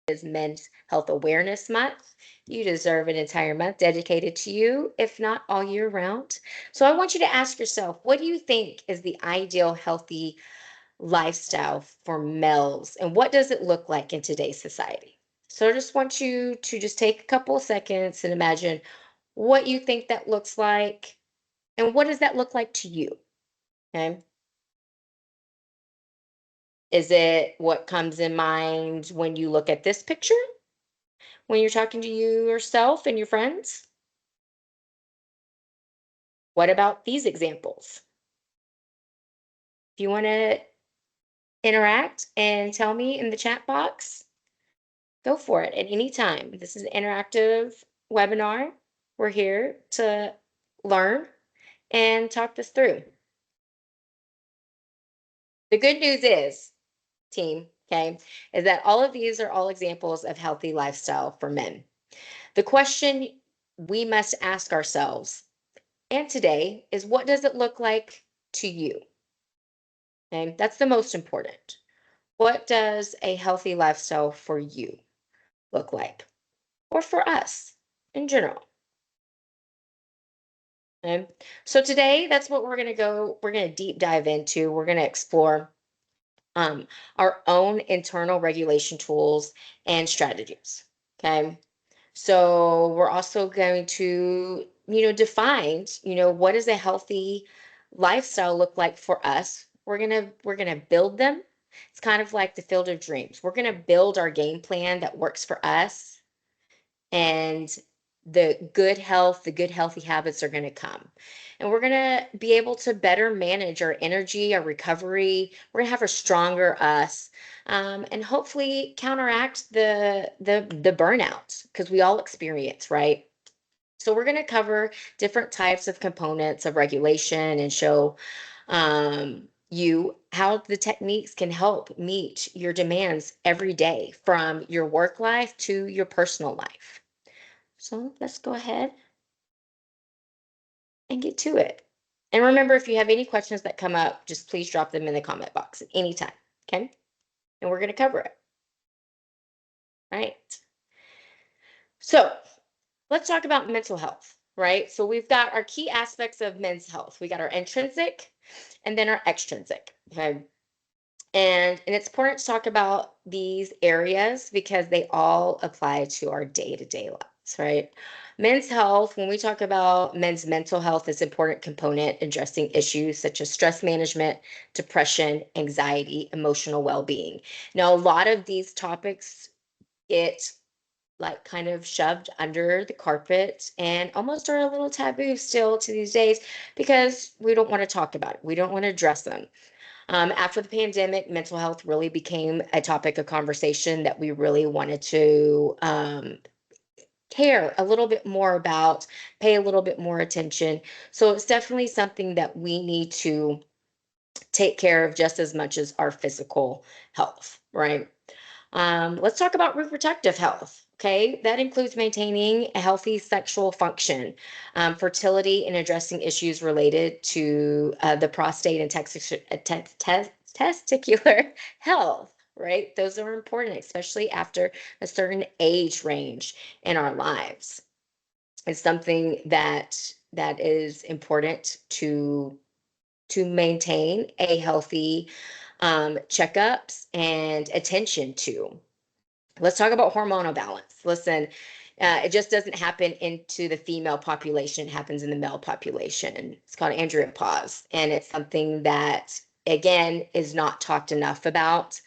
is Men's Health Awareness Month. You deserve an entire month dedicated to you, if not all year round. So I want you to ask yourself, what do you think is the ideal healthy lifestyle for males, and what does it look like in today's society? So I just want you to just take a couple of seconds and imagine what you think that looks like, and what does that look like to you? Okay. Is it what comes in mind when you look at this picture? When you're talking to yourself and your friends? What about these examples? If you want to interact and tell me in the chat box, go for it at any time. This is an interactive webinar. We're here to learn and talk this through. The good news is, team, okay, is that all of these are all examples of healthy lifestyle for men. The question we must ask ourselves and today is, what does it look like to you? Okay, that's the most important. What does a healthy lifestyle for you look like? Or for us in general? Okay. So today, that's what we're going to deep dive into. We're going to explore our own internal regulation tools and strategies. Okay. So we're also going to, define, what does a healthy lifestyle look like for us? We're gonna build them. It's kind of like the field of dreams. We're gonna build our game plan that works for us, and the good healthy habits are going to come. And we're going to be able to better manage our energy, our recovery. We're going to have a stronger us, and hopefully counteract the burnout, because we all experience, right? So we're going to cover different types of components of regulation and show you how the techniques can help meet your demands every day, from your work life to your personal life. So let's go ahead and get to it. And remember, if you have any questions that come up, just please drop them in the comment box at any time. Okay. And we're going to cover it. Right. So let's talk about mental health. Right. So we've got our key aspects of men's health. We got our intrinsic and then our extrinsic. Okay. And it's important to talk about these areas because they all apply to our day-to-day lives, right? Men's health, when we talk about men's mental health, is an important component addressing issues such as stress management, depression, anxiety, emotional well-being. Now, a lot of these topics get like kind of shoved under the carpet and almost are a little taboo still to these days because we don't want to talk about it. We don't want to address them. After the pandemic, mental health really became a topic of conversation that we really wanted to care a little bit more about, pay a little bit more attention. So it's definitely something that we need to take care of just as much as our physical health, right? Let's talk about reproductive health. Okay, that includes maintaining a healthy sexual function, fertility, and addressing issues related to the prostate and testicular health. Right, those are important, especially after a certain age range in our lives. It's something that is important to maintain a healthy checkups and attention to. Let's talk about hormonal balance. Listen, it just doesn't happen into the female population, it happens in the male population. It's called andropause, and it's something that, again, is not talked enough about.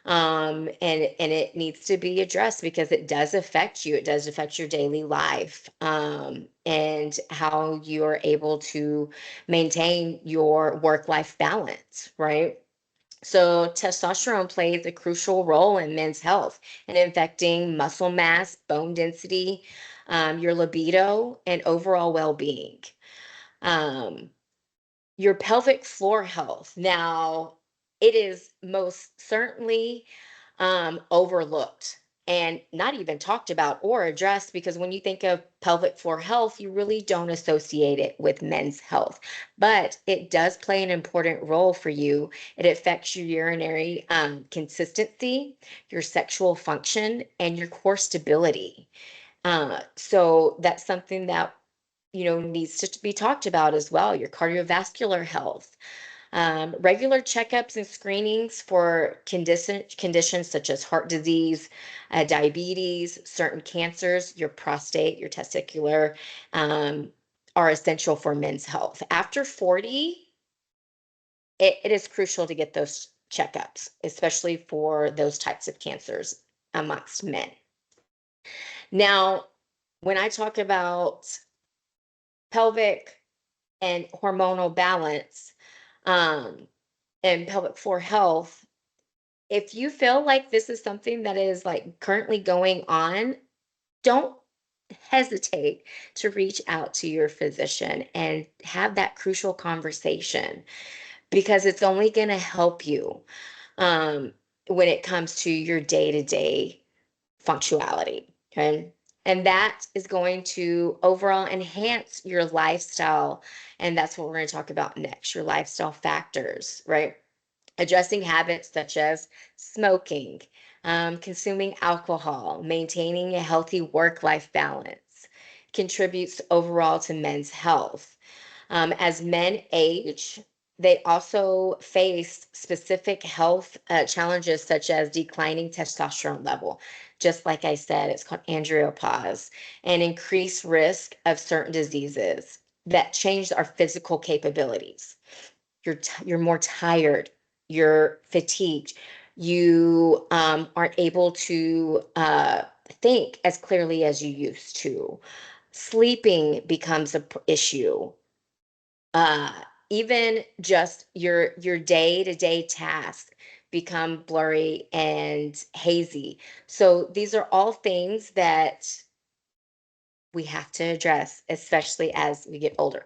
And it needs to be addressed because it does affect you. It does affect your daily life, and how you are able to maintain your work-life balance, right? So, testosterone plays a crucial role in men's health and affecting muscle mass, bone density, your libido, and overall well being. Um, your pelvic floor health. Now, it is most certainly overlooked. and not even talked about or addressed, because when you think of pelvic floor health, you really don't associate it with men's health. But it does play an important role for you. It affects your urinary consistency, your sexual function, and your core stability. So that's something that needs to be talked about as well. Your cardiovascular health, regular checkups and screenings for conditions such as heart disease, diabetes, certain cancers, your prostate, your testicular, um, are essential for men's health. After 40, it is crucial to get those checkups, especially for those types of cancers amongst men. Now, when I talk about pelvic and hormonal balance, um, and pelvic floor health, if you feel like this is something that is like currently going on, don't hesitate to reach out to your physician and have that crucial conversation, because it's only going to help you um, when it comes to your day to day functionality. Okay. And that is going to overall enhance your lifestyle. And that's what we're going to talk about next, your lifestyle factors, right? Addressing habits such as smoking, consuming alcohol, maintaining a healthy work life balance contributes overall to men's health. As men age, they also face specific health challenges such as declining testosterone level. Just like I said, it's called andropause, and increased risk of certain diseases that change our physical capabilities. You're more tired, you're fatigued, you aren't able to think as clearly as you used to. Sleeping becomes a issue. uh Even just your day-to-day tasks become blurry and hazy. So these are all things that we have to address, especially as we get older.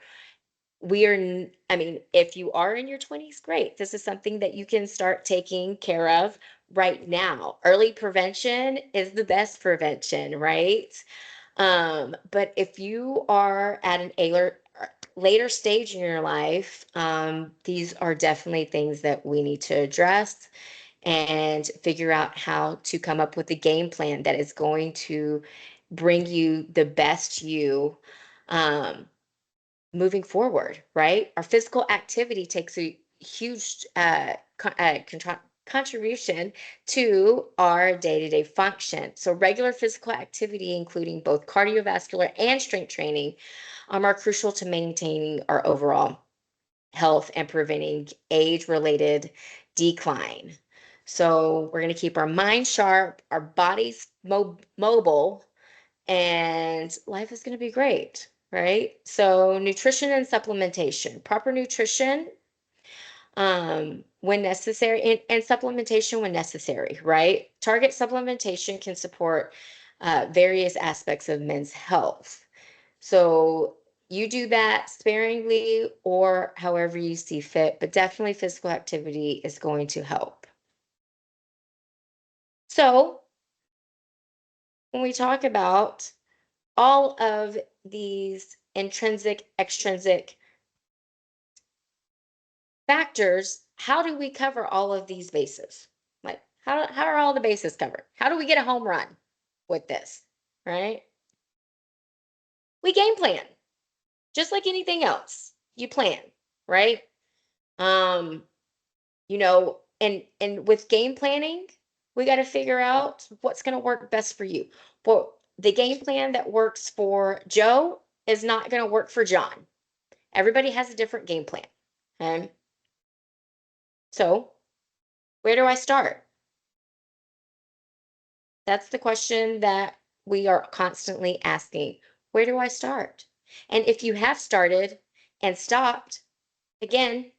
I mean, if you are in your 20s, great. This is something that you can start taking care of right now. Early prevention is the best prevention, right? But if you are at an later stage in your life, these are definitely things that we need to address and figure out how to come up with a game plan that is going to bring you the best you. Um, Moving forward, right? Our physical activity takes a huge contribution to our day-to-day function. So regular physical activity, including both cardiovascular and strength training, are crucial to maintaining our overall health and preventing age-related decline. So we're going to keep our mind sharp, our bodies mobile, and life is going to be great, right? So nutrition and supplementation, proper nutrition when necessary, and supplementation when necessary, right? Target supplementation can support various aspects of men's health. So you do that sparingly or however you see fit, but definitely physical activity is going to help. So when we talk about all of these intrinsic, extrinsic factors, how do we cover all of these bases? Like, how are all the bases covered? How do we get a home run with this? Right? We game plan, just like anything else. You plan, right? Um, and with game planning, we got to figure out what's going to work best for you. Well, the game plan that works for Joe is not going to work for John. Everybody has a different game plan. Okay. So, where do I start? That's the question that we are constantly asking. Where do I start? And if you have started and stopped, again,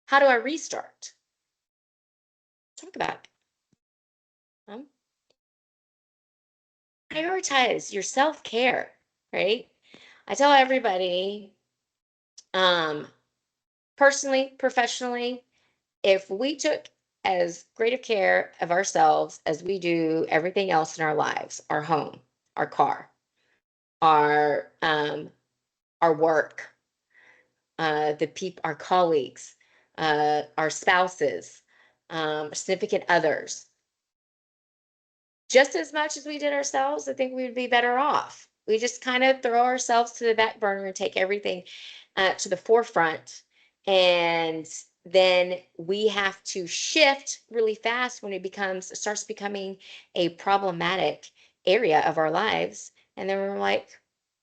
how do I restart? Talk about it. Um, Prioritize your self-care, right? I tell everybody, um, personally, professionally, if we took as great of care of ourselves as we do everything else in our lives, our home, our car, our work, our colleagues, our spouses, significant others, just as much as we did ourselves. I think we would be better off. We just kind of throw ourselves to the back burner and take everything to the forefront. And then we have to shift really fast when starts becoming a problematic area of our lives. And then we're like,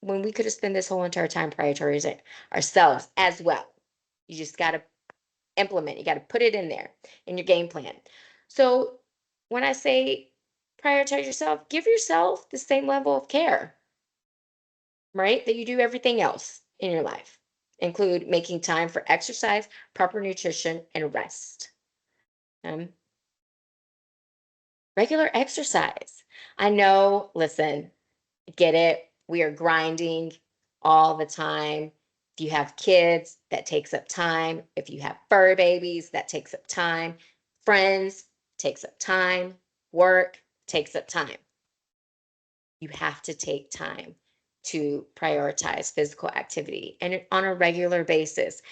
when we could have spent this whole entire time prioritizing ourselves as well. You just got to implement, you got to put it in there in your game plan. So when I say prioritize yourself, give yourself the same level of care, right? That you do everything else in your life. Include making time for exercise, proper nutrition, and rest. Um, Regular exercise. I know, listen, get it. We are grinding all the time. If you have kids, that takes up time. If you have fur babies, that takes up time. Friends, takes up time. Work takes up time. You have to take time to prioritize physical activity and on a regular basis.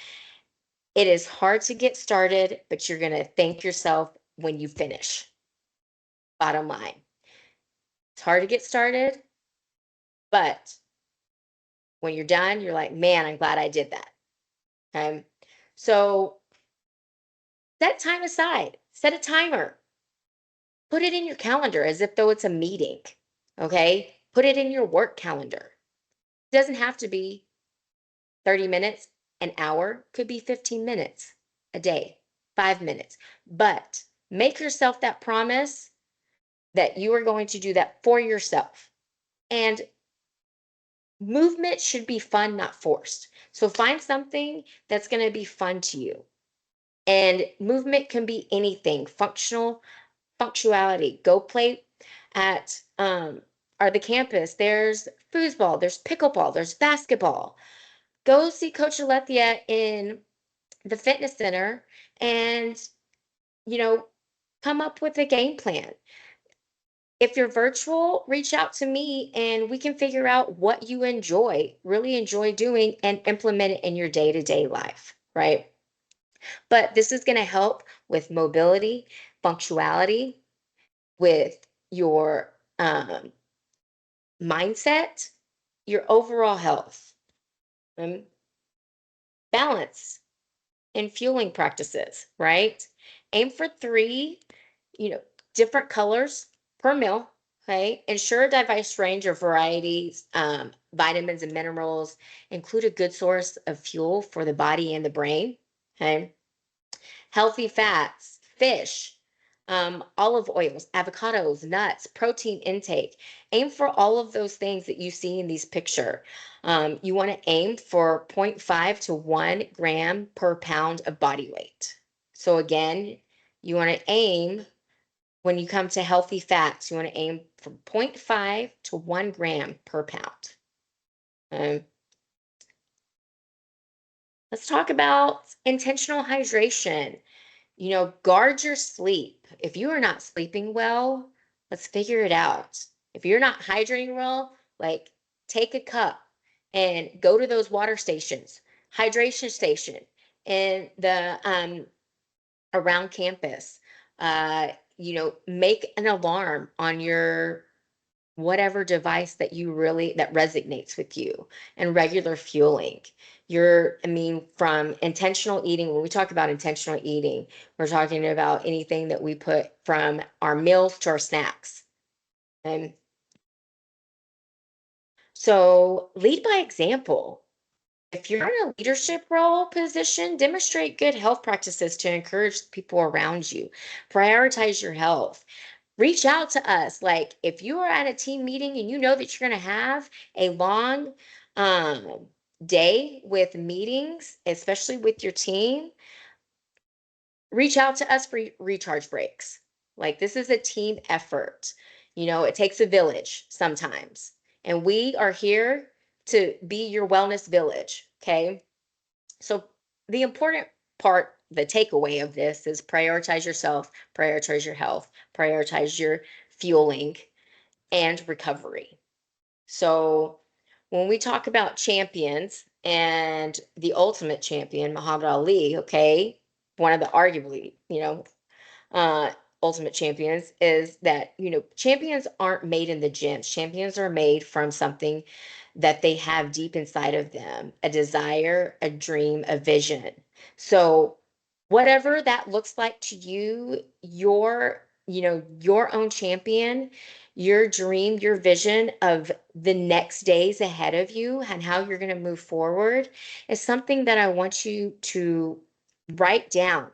It is hard to get started, but you're going to thank yourself when you finish. Bottom line. It's hard to get started, but when you're done, you're like, man, I'm glad I did that. Okay. So set time aside, set a timer, put it in your calendar as if though it's a meeting. Okay. Put it in your work calendar. It doesn't have to be 30 minutes, an hour, could be 15 minutes a day, 5 minutes. But make yourself that promise that you are going to do that for yourself. And movement should be fun, not forced. So find something that's going to be fun to you. And movement can be anything, functionality. Go play at or the campus. There's foosball, there's pickleball, there's basketball. Go see Coach Alethea in the fitness center and, you know, come up with a game plan. If you're virtual, reach out to me and we can figure out what you really enjoy doing and implement it in your day-to-day life, right? But this is going to help with mobility, punctuality, with your mindset, your overall health, um, balance, and fueling practices, right? Aim for three, you know, different colors per meal. Okay. Ensure a diverse range of varieties, vitamins and minerals. Include a good source of fuel for the body and the brain. Okay. Healthy fats, fish, olive oils, avocados, nuts, protein intake. Aim for all of those things that you see in these picture. You want to aim for zero point 0.5 to 1 gram per pound of body weight. So again, you want to aim when you come to healthy fats, you want to aim from 0.5 to 1 gram per pound. Um, let's talk about intentional hydration. Guard your sleep. If you are not sleeping well, let's figure it out. If you're not hydrating well, like take a cup and go to those water stations, hydration station in the around campus. Make an alarm on your whatever device that resonates with you, and regular fueling. From intentional eating, when we talk about intentional eating, we're talking about anything that we put from our meals to our snacks. And so lead by example. If you're in a leadership role position, demonstrate good health practices to encourage people around you. Prioritize your health. Reach out to us. Like if you are at a team meeting and you know that you're going to have a long day with meetings, especially with your team, reach out to us for recharge breaks. Like this is a team effort. It takes a village sometimes. And we are here to be your wellness village. Okay. So the important part the takeaway of this is prioritize yourself, prioritize your health, prioritize your fueling and recovery. So when we talk about champions and the ultimate champion, Muhammad Ali, okay, one of the arguably, uh, ultimate champions is that, champions aren't made in the gyms. Champions are made from something that they have deep inside of them, a desire, a dream, a vision. So whatever that looks like to you, your own champion, your dream, your vision of the next days ahead of you and how you're going to move forward is something that I want you to write down.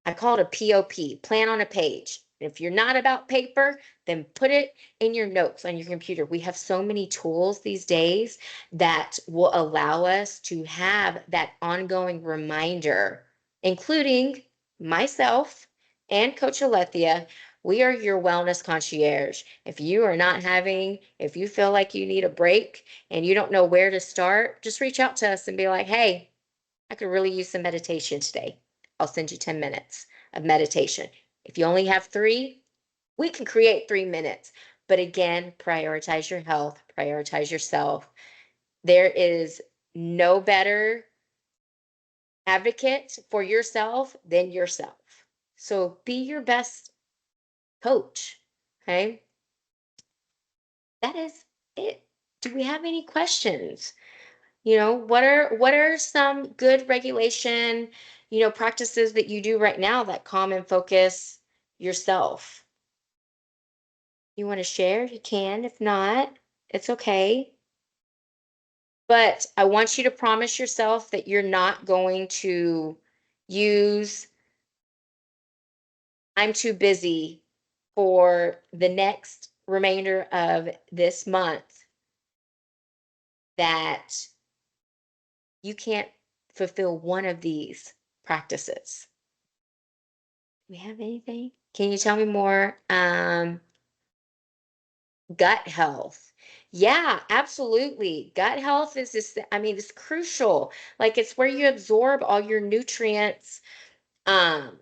I call it a POP, plan on a page. If you're not about paper, then put it in your notes on your computer. We have so many tools these days that will allow us to have that ongoing reminder, including myself and Coach Alethea. We are your wellness concierge. If you feel like you need a break and you don't know where to start, just reach out to us and be like, hey, I could really use some meditation today. I'll send you 10 minutes of meditation. If you only have 3, we can create 3 minutes. But again, prioritize your health, prioritize yourself. There is no better advocate for yourself than yourself. So be your best coach. Okay. That is it. Do we have any questions? What are some good regulation, practices that you do right now that calm and focus yourself? You want to share? You can. If not, it's okay. But I want you to promise yourself that you're not going to use I'm too busy for the next remainder of this month that you can't fulfill one of these practices. We have anything? Can you tell me more? Gut health. Yeah, absolutely. Gut health is just, I mean, it's crucial. Like it's where you absorb all your nutrients um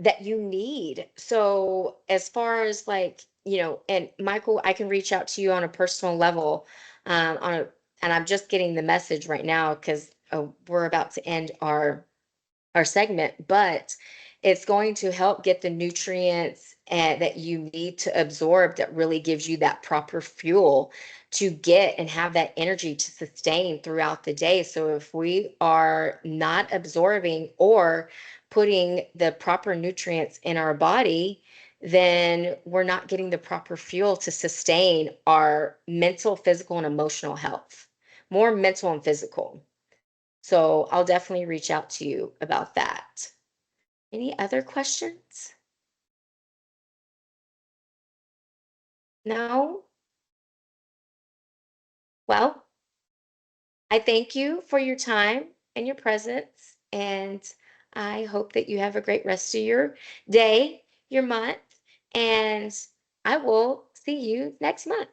that you need. So as far as like, and Michael, I can reach out to you on a personal level, on a and I'm just getting the message right now because we're about to end our segment, but it's going to help get the nutrients that you need to absorb that really gives you that proper fuel to get and have that energy to sustain throughout the day. So if we are not absorbing or putting the proper nutrients in our body, then we're not getting the proper fuel to sustain our mental, physical, and emotional health. More mental and physical. So I'll definitely reach out to you about that. Any other questions? No? Well, I thank you for your time and your presence, and I hope that you have a great rest of your day, your month, and I will see you next month.